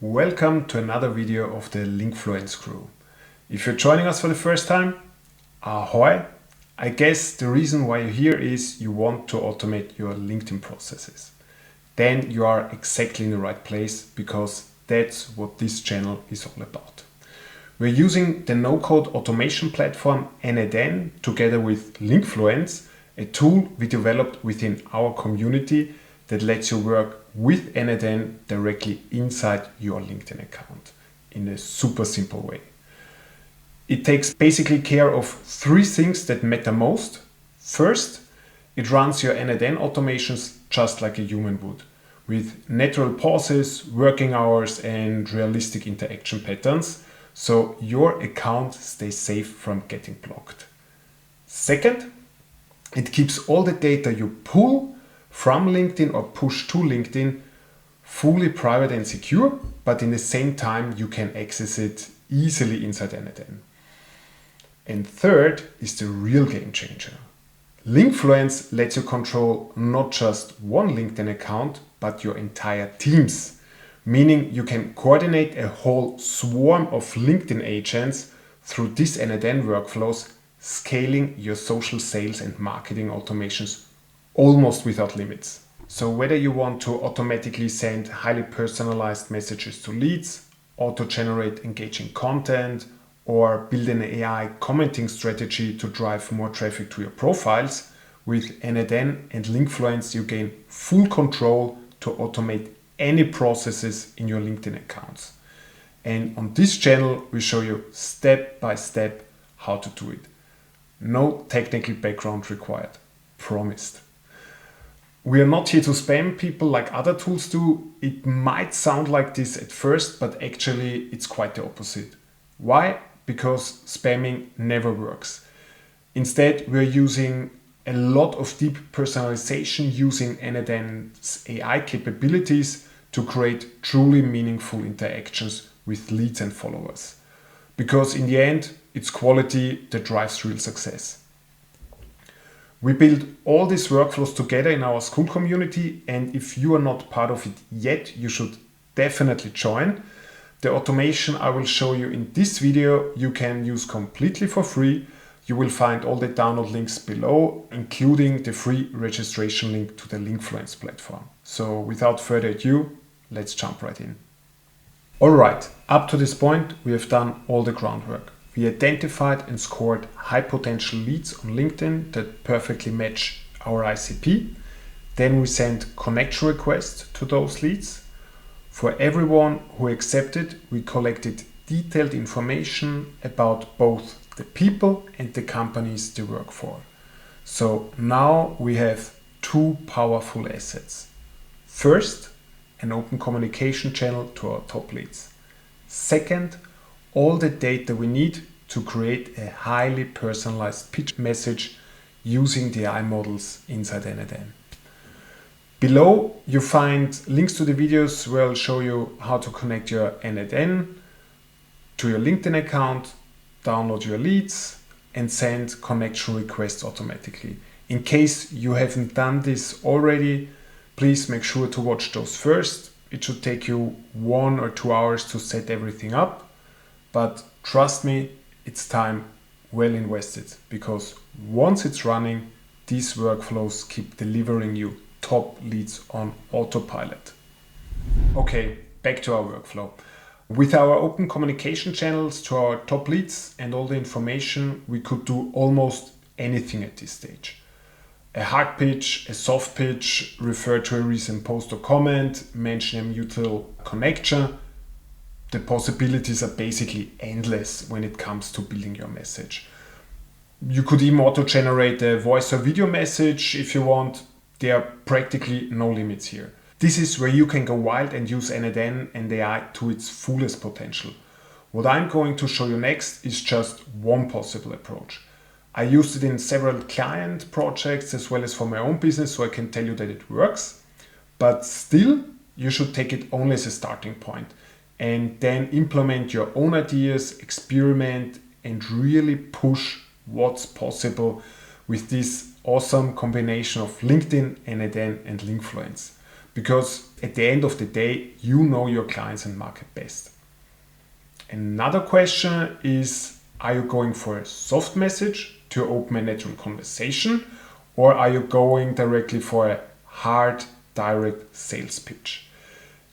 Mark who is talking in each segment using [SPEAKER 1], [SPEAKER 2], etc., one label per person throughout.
[SPEAKER 1] Welcome to another video of the Linkfluence crew. If you're joining us for the first time, ahoy! I guess the reason why you're here is you want to automate your LinkedIn processes. Then you are exactly in the right place because that's what this channel is all about. We're using the no-code automation platform n8n together with Linkfluence, a tool we developed within our community that lets you work with n8n directly inside your LinkedIn account in a super simple way. It takes basically care of three things that matter most. First, it runs your n8n automations just like a human would, with natural pauses, working hours, and realistic interaction patterns, so your account stays safe from getting blocked. Second, it keeps all the data you pull from LinkedIn or push to LinkedIn fully private and secure, but in the same time you can access it easily inside n8n. And third is the real game changer. Linkfluence lets you control not just one LinkedIn account, but your entire teams, meaning you can coordinate a whole swarm of LinkedIn agents through these n8n workflows, scaling your social sales and marketing automations almost without limits. So whether you want to automatically send highly personalized messages to leads, auto-generate engaging content, or build an AI commenting strategy to drive more traffic to your profiles, with n8n and Linkfluence you gain full control to automate any processes in your LinkedIn accounts. And on this channel we show you step by step how to do it. No technical background required. Promised. We are not here to spam people like other tools do. It might sound like this at first, but actually it's quite the opposite. Why? Because spamming never works. Instead, we're using a lot of deep personalization using n8n's AI capabilities to create truly meaningful interactions with leads and followers. Because in the end, it's quality that drives real success. We build all these workflows together in our school community, and if you are not part of it yet, you should definitely join. The automation I will show you in this video you can use completely for free. You will find all the download links below, including the free registration link to the Linkfluence platform. So without further ado, let's jump right in. Alright, up to this point we have done all the groundwork. We identified and scored high potential leads on LinkedIn that perfectly match our ICP. Then we sent connection requests to those leads. For everyone who accepted, we collected detailed information about both the people and the companies they work for. So now we have two powerful assets. First, an open communication channel to our top leads. Second, all the data we need to create a highly personalized pitch message using the AI models inside n8n. Below you find links to the videos where I'll show you how to connect your n8n to your LinkedIn account, download your leads, and send connection requests automatically. In case you haven't done this already, please make sure to watch those first. It should take you 1 or 2 hours to set everything up. But trust me, it's time well invested, because once it's running, these workflows keep delivering you top leads on autopilot. Okay, back to our workflow. With our open communication channels to our top leads and all the information, we could do almost anything at this stage. A hard pitch, a soft pitch, refer to a recent post or comment, mention a mutual connection. The possibilities are basically endless when it comes to building your message. You could even auto-generate a voice or video message if you want. There are practically no limits here. This is where you can go wild and use n8n and AI to its fullest potential. What I'm going to show you next is just one possible approach. I used it in several client projects as well as for my own business, so I can tell you that it works. But still, you should take it only as a starting point, and then implement your own ideas, experiment, and really push what's possible with this awesome combination of LinkedIn, n8n, and Linkfluence. Because at the end of the day, you know your clients and market best. Another question is, are you going for a soft message to open a natural conversation, or are you going directly for a hard, direct sales pitch?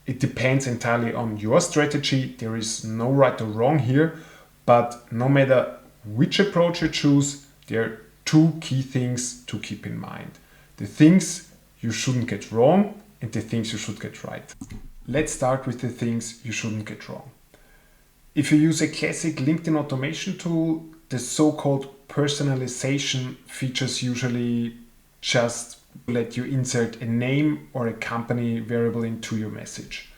[SPEAKER 1] It depends entirely on your strategy. There is no right or wrong here, but no matter which approach you choose, there are two key things to keep in mind. The things you shouldn't get wrong and the things you should get right. Let's start with the things you shouldn't get wrong. If you use a classic LinkedIn automation tool, the so-called personalization features usually just let you insert a name or a company variable into your message.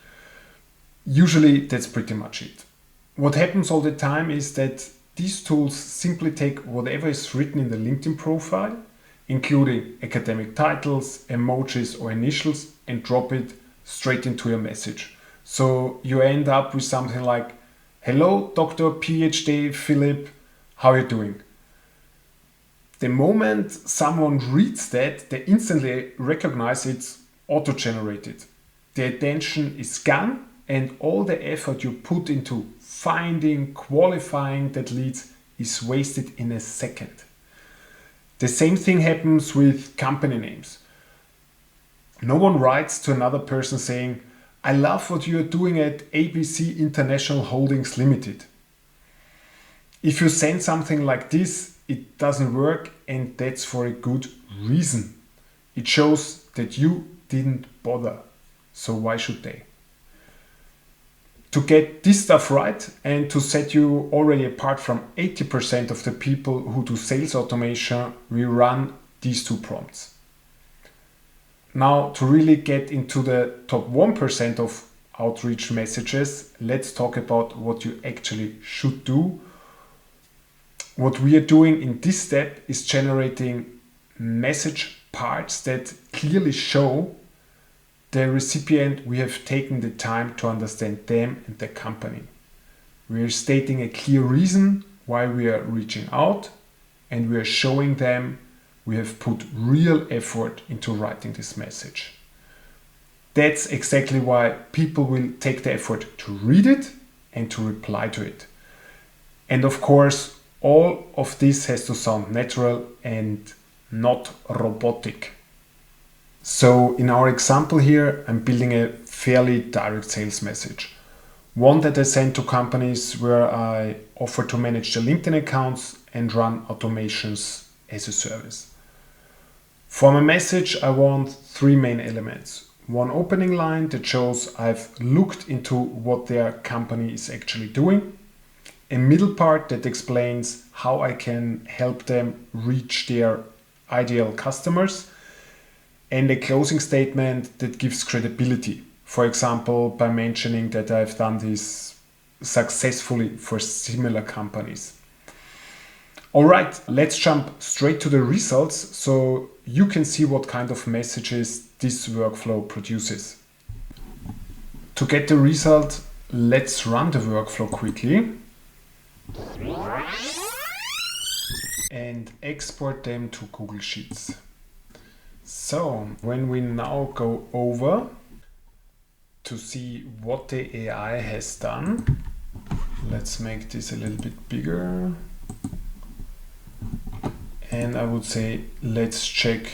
[SPEAKER 1] Usually that's pretty much it. What happens all the time is that these tools simply take whatever is written in the LinkedIn profile, including academic titles, emojis or initials, and drop it straight into your message. So you end up with something like, "Hello, Dr. PhD Philip, how are you doing?" The moment someone reads that, they instantly recognize it's auto-generated. The attention is gone and all the effort you put into finding, qualifying that leads is wasted in a second. The same thing happens with company names. No one writes to another person saying, "I love what you are doing at ABC International Holdings Limited." If you send something like this, it doesn't work, and that's for a good reason. It shows that you didn't bother. So why should they? To get this stuff right and to set you already apart from 80% of the people who do sales automation, we run these two prompts. Now, to really get into the top 1% of outreach messages, let's talk about what you actually should do. What we are doing in this step is generating message parts that clearly show the recipient we have taken the time to understand them and the company. We are stating a clear reason why we are reaching out, and we are showing them we have put real effort into writing this message. That's exactly why people will take the effort to read it and to reply to it. And of course, all of this has to sound natural and not robotic. So in our example here, I'm building a fairly direct sales message. One that I send to companies where I offer to manage their LinkedIn accounts and run automations as a service. For my message, I want three main elements. One opening line that shows I've looked into what their company is actually doing. A middle part that explains how I can help them reach their ideal customers. And a closing statement that gives credibility. For example, by mentioning that I've done this successfully for similar companies. All right, let's jump straight to the results so you can see what kind of messages this workflow produces. To get the result, let's run the workflow quickly and export them to Google Sheets. So when we now go over to see what the AI has done, let's make this a little bit bigger. And I would say, let's check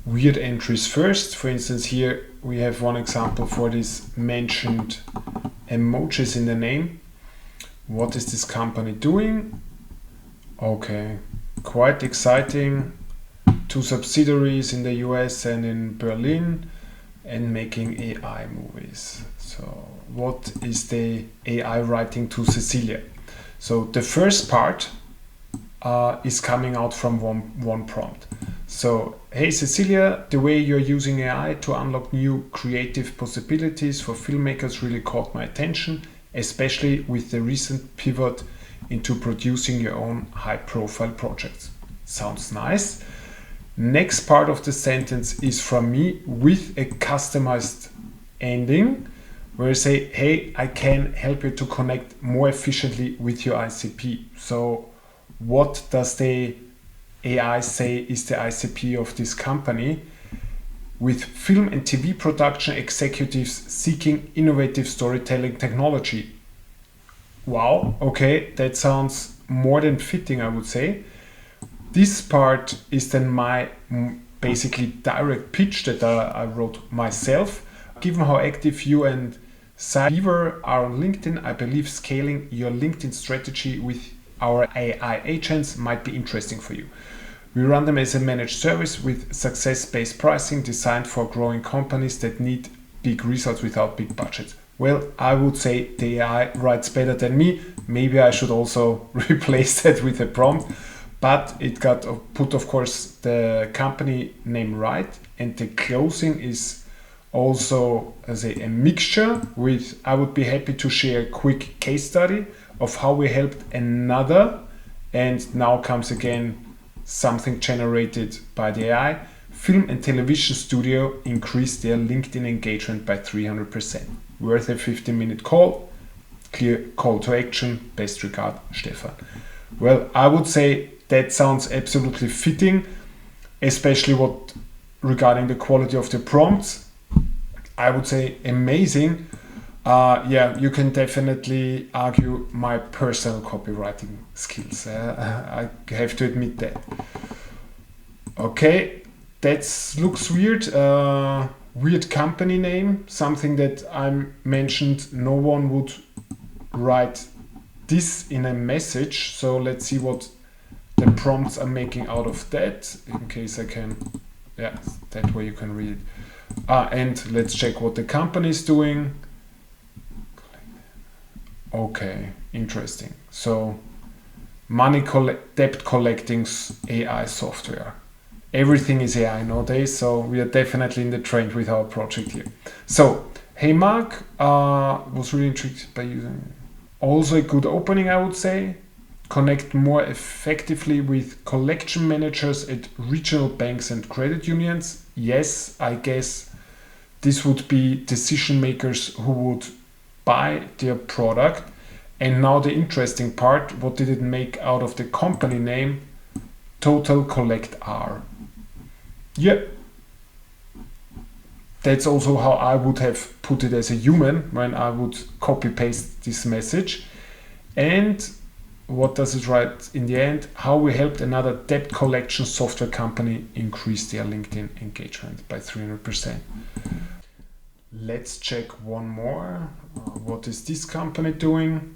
[SPEAKER 1] weird entries first. For instance, here we have one example for this mentioned emojis in the name. What is this company doing? Okay, quite exciting. 2 subsidiaries in the US and in Berlin and making AI movies. So what is the AI writing to Cecilia? So the first part is coming out from one prompt. So, "Hey Cecilia, the way you're using AI to unlock new creative possibilities for filmmakers really caught my attention, especially with the recent pivot into producing your own high-profile projects." Sounds nice. Next part of the sentence is from me with a customized ending where I say, "Hey, I can help you to connect more efficiently with your ICP." So what does the AI say is the ICP of this company? with film and TV production executives seeking innovative storytelling technology. Wow, okay, that sounds more than fitting, I would say. This part is then my basically direct pitch that I wrote myself. Given how active you and Cyber are on LinkedIn, I believe scaling your LinkedIn strategy with our AI agents might be interesting for you. We run them as a managed service with success-based pricing designed for growing companies that need big results without big budgets. Well, I would say the AI writes better than me. Maybe I should also replace that with a prompt. But it got put, of course, the company name right. And the closing is also as a mixture with, I would be happy to share a quick case study of how we helped another. And now comes again something generated by the AI. Film and television studio increased their LinkedIn engagement by 300%. Worth a 15-minute call. Clear call to action. Best regard, Stefan. Well, I would say that sounds absolutely fitting, especially what regarding the quality of the prompts. I would say amazing. Yeah, you can definitely argue my personal copywriting skills. I have to admit that. Okay, that looks weird. Weird company name, something that I mentioned. No one would write this in a message. So let's see what the prompts are making out of that. In case I can, yeah, that way you can read it. And let's check what the company is doing. Okay, interesting. So debt collecting AI software. Everything is AI nowadays, so we are definitely in the trend with our project here. So, hey Mark, was really intrigued by using. Also a good opening, I would say. Connect more effectively with collection managers at regional banks and credit unions. Yes, I guess this would be decision makers who would buy their product. And now the interesting part, what did it make out of the company name? Total Collect R. Yeah, that's also how I would have put it as a human when I would copy paste this message. And what does it write in the end? How we helped another debt collection software company increase their LinkedIn engagement by 300%. Let's check one more. What is this company doing?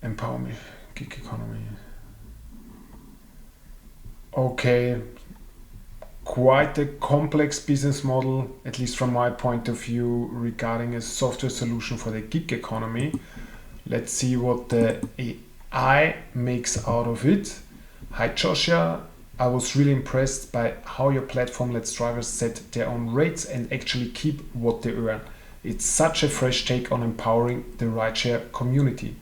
[SPEAKER 1] Empower me, gig economy. Okay, quite a complex business model, at least from my point of view, regarding a software solution for the gig economy. Let's see what the AI makes out of it. Hi Joshua, I was really impressed by how your platform lets drivers set their own rates and actually keep what they earn. It's such a fresh take on empowering the rideshare community.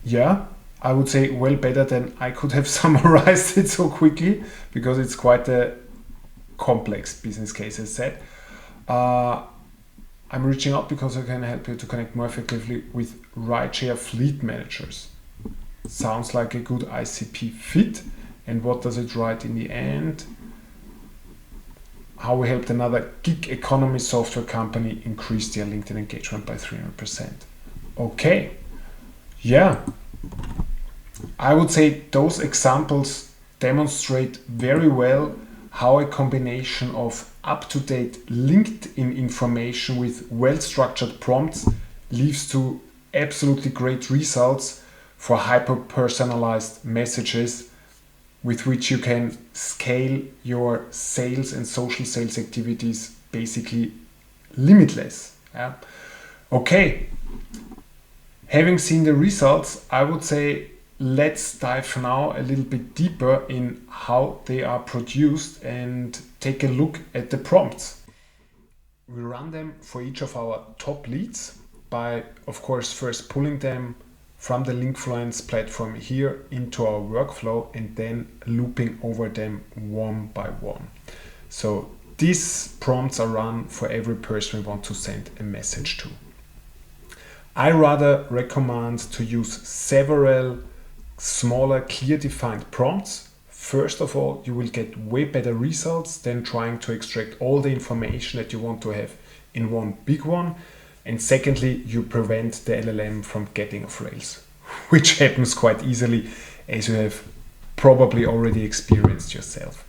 [SPEAKER 1] Yeah, I would say well better than I could have summarized it so quickly, because it's quite a complex business case, as said. I'm reaching out because I can help you to connect more effectively with rideshare fleet managers. Sounds like a good ICP fit. And what does it write in the end? How we helped another gig economy software company increase their LinkedIn engagement by 300%. Okay. Yeah, I would say those examples demonstrate very well how a combination of up-to-date LinkedIn information with well-structured prompts leads to absolutely great results for hyper-personalized messages with which you can scale your sales and social sales activities basically limitless. Yeah. Okay. Having seen the results, I would say let's dive now a little bit deeper in how they are produced and take a look at the prompts. We run them for each of our top leads by, of course, first pulling them from the Linkfluence platform here into our workflow and then looping over them one by one. So these prompts are run for every person we want to send a message to. I rather recommend to use several smaller, clear defined prompts first of all, you will get way better results than trying to extract all the information that you want to have in one big one. And secondly, you prevent the LLM from getting off rails, which happens quite easily, as you have probably already experienced yourself.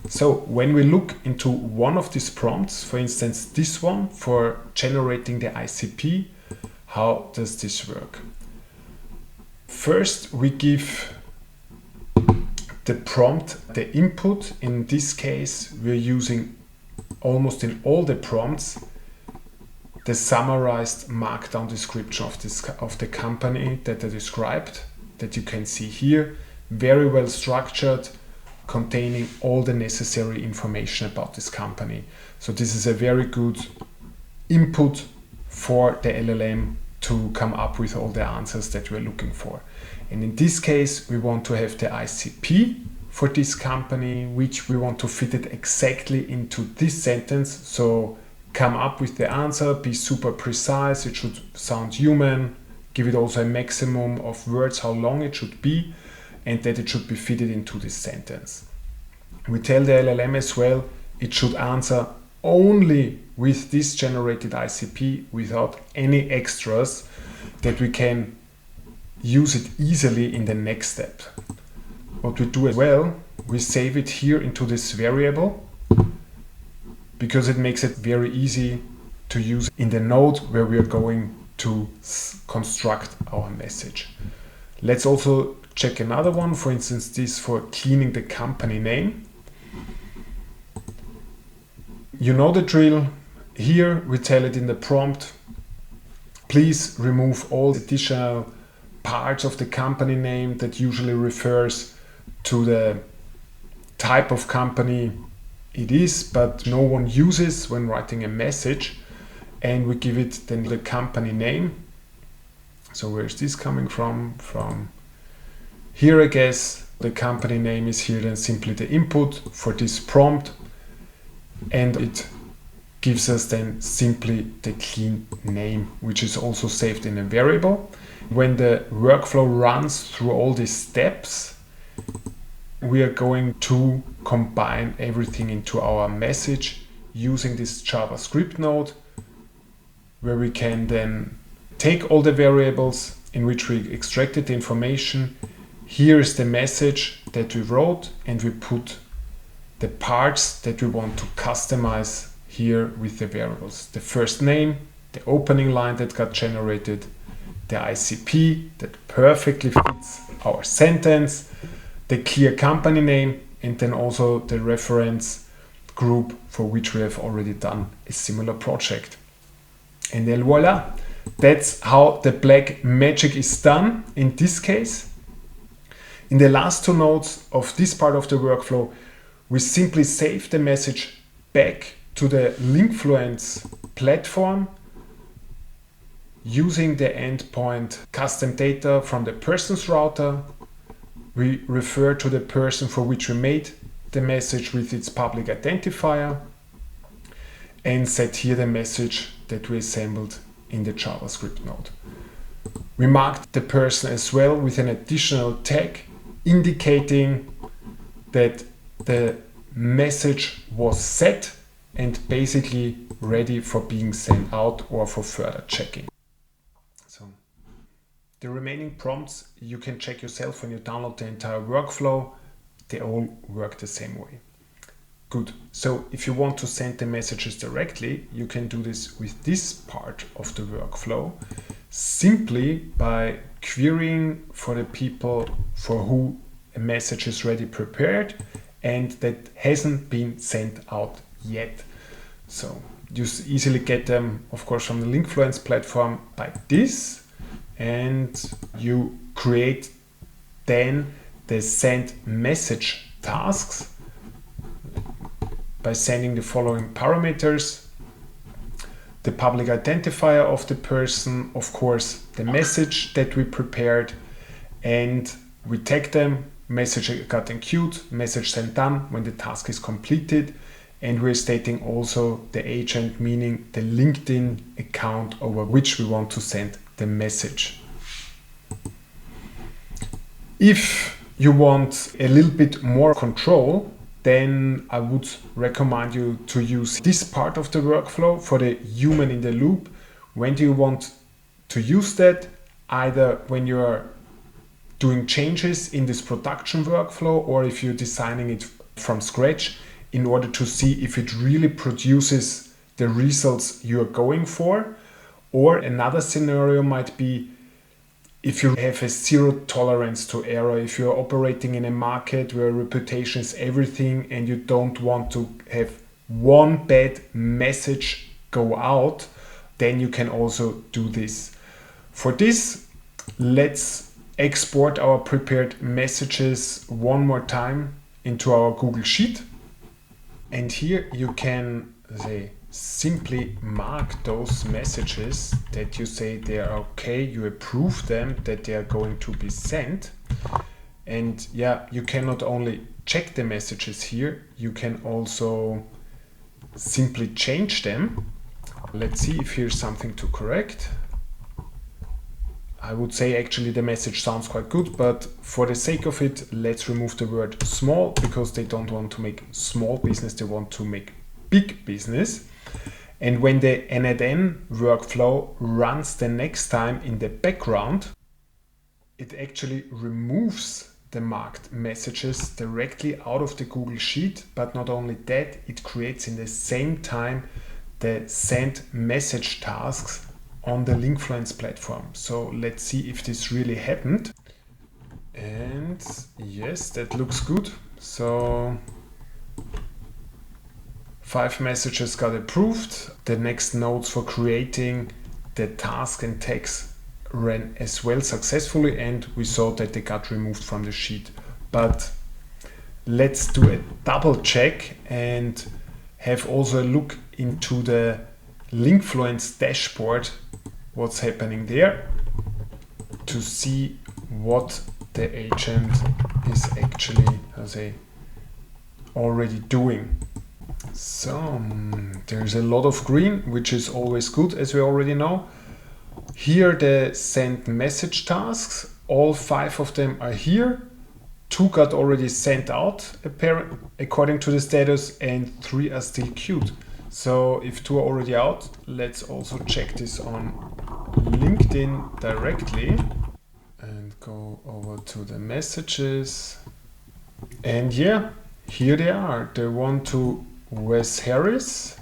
[SPEAKER 1] So when we look into one of these prompts, for instance, this one for generating the ICP, how does this work? First, we give the prompt the input. In this case, we're using almost in all the prompts the summarized markdown description of the company that I described, that you can see here, very well structured, containing all the necessary information about this company. So this is a very good input for the LLM to come up with all the answers that we're looking for. And in this case, we want to have the ICP for this company, which we want to fit it exactly into this sentence. So come up with the answer, be super precise, it should sound human, give it also a maximum of words, how long it should be, and that it should be fitted into this sentence. We tell the LLM as well, it should answer only with this generated ICP without any extras, that we can use it easily in the next step. What we do as well, we save it here into this variable, because it makes it very easy to use in the node where we are going to construct our message. Let's also check another one, for instance, this for cleaning the company name. You know the drill. Here we tell it in the prompt, please remove all additional parts of the company name that usually refers to the type of company it is, but no one uses when writing a message. And we give it then the company name. So where's this coming from? From here, I guess. The company name is here then simply the input for this prompt. And it gives us then simply the clean name, which is also saved in a variable. When the workflow runs through all these steps, we are going to combine everything into our message using this JavaScript node, where we can then take all the variables in which we extracted the information. Here is the message that we wrote, and we put the parts that we want to customize here with the variables. The first name, the opening line that got generated, the ICP that perfectly fits our sentence, the clear company name, and then also the reference group for which we have already done a similar project. And then voila, that's how the black magic is done in this case. In the last two nodes of this part of the workflow, we simply save the message back to the Linkfluence platform using the endpoint custom data from the person's router. We refer to the person for which we made the message with its public identifier, and set here the message that we assembled in the JavaScript node. We marked the person as well with an additional tag indicating that the message was set and basically ready for being sent out or for further checking. So the remaining prompts you can check yourself when you download the entire workflow. They all work the same way. Good. So if you want to send the messages directly, you can do this with this part of the workflow, simply by querying for the people for who a message is ready prepared and that hasn't been sent out yet. So you easily get them, of course, from the Linkfluence platform by this, and you create then the send message tasks by sending the following parameters: the public identifier of the person, of course, the message that we prepared, and we tag them, message got enqueued, message sent done when the task is completed. And we're stating also the agent, meaning the LinkedIn account over which we want to send the message. If you want a little bit more control, then I would recommend you to use this part of the workflow for the human in the loop. When do you want to use that? Either when you're doing changes in this production workflow, or if you're designing it from scratch in order to see if it really produces the results you're going for. Or another scenario might be if you have a zero tolerance to error, if you're operating in a market where reputation is everything and you don't want to have one bad message go out, then you can also do this. For this, let's export our prepared messages one more time into our Google Sheet. And here you can simply mark those messages that you say they are okay, you approve them, that they are going to be sent. And yeah, you can not only check the messages here, you can also simply change them. Let's see if here's something to correct. I would say actually the message sounds quite good, but for the sake of it, let's remove the word small, because they don't want to make small business, they want to make big business. And when the n8n workflow runs the next time in the background, it actually removes the marked messages directly out of the Google Sheet. But not only that, it creates in the same time the send message tasks on the Linkfluence platform. So let's see if this really happened. And yes, that looks good. So 5 messages got approved. The next nodes for creating the task and tags ran as well successfully, and we saw that they got removed from the sheet. But let's do a double check and have also a look into the Linkfluence dashboard, what's happening there, to see what the agent is actually already doing. So there's a lot of green, which is always good, as we already know. Here the send message tasks, all 5 of them are here. 2 got already sent out according to the status, and 3 are still queued. So if 2 are already out, let's also check this on LinkedIn directly and go over to the messages. And yeah, here they are. The one to Wes Harris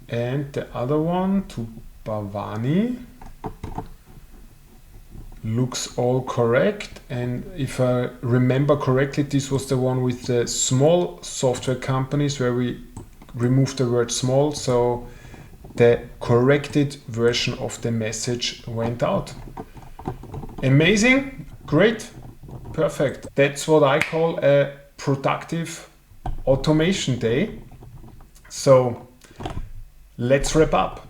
[SPEAKER 1] and the other one to Bhavani. Looks all correct, and if I remember correctly, this was the one with the small software companies where we removed the word small, so the corrected version of the message went out. Amazing, great, perfect. That's what I call a productive automation day. So let's wrap up.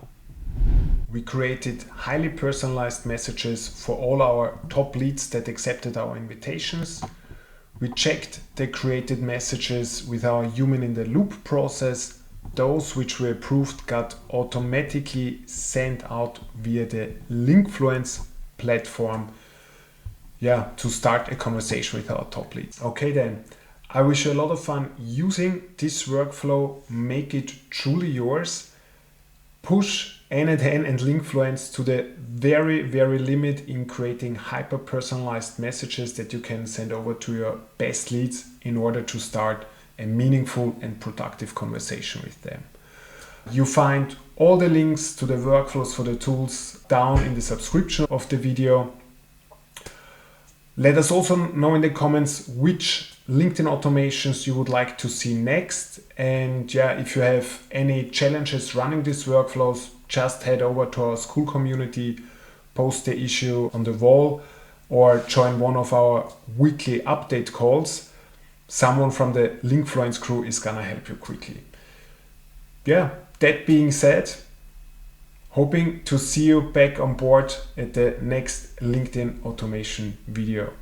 [SPEAKER 1] We created highly personalized messages for all our top leads that accepted our invitations. We checked the created messages with our human in the loop process. Those which were approved got automatically sent out via the Linkfluence platform, to start a conversation with our top leads. Okay then, I wish you a lot of fun using this workflow. Make it truly yours. Push n8n and Linkfluence to the very, very limit in creating hyper-personalized messages that you can send over to your best leads in order to start a meaningful and productive conversation with them. You find all the links to the workflows for the tools down in the subscription of the video. Let us also know in the comments which LinkedIn automations you would like to see next. And if you have any challenges running these workflows, just head over to our school community, post the issue on the wall, or join one of our weekly update calls. Someone from the Linkfluence crew is gonna help you quickly. That being said, hoping to see you back on board at the next LinkedIn automation video.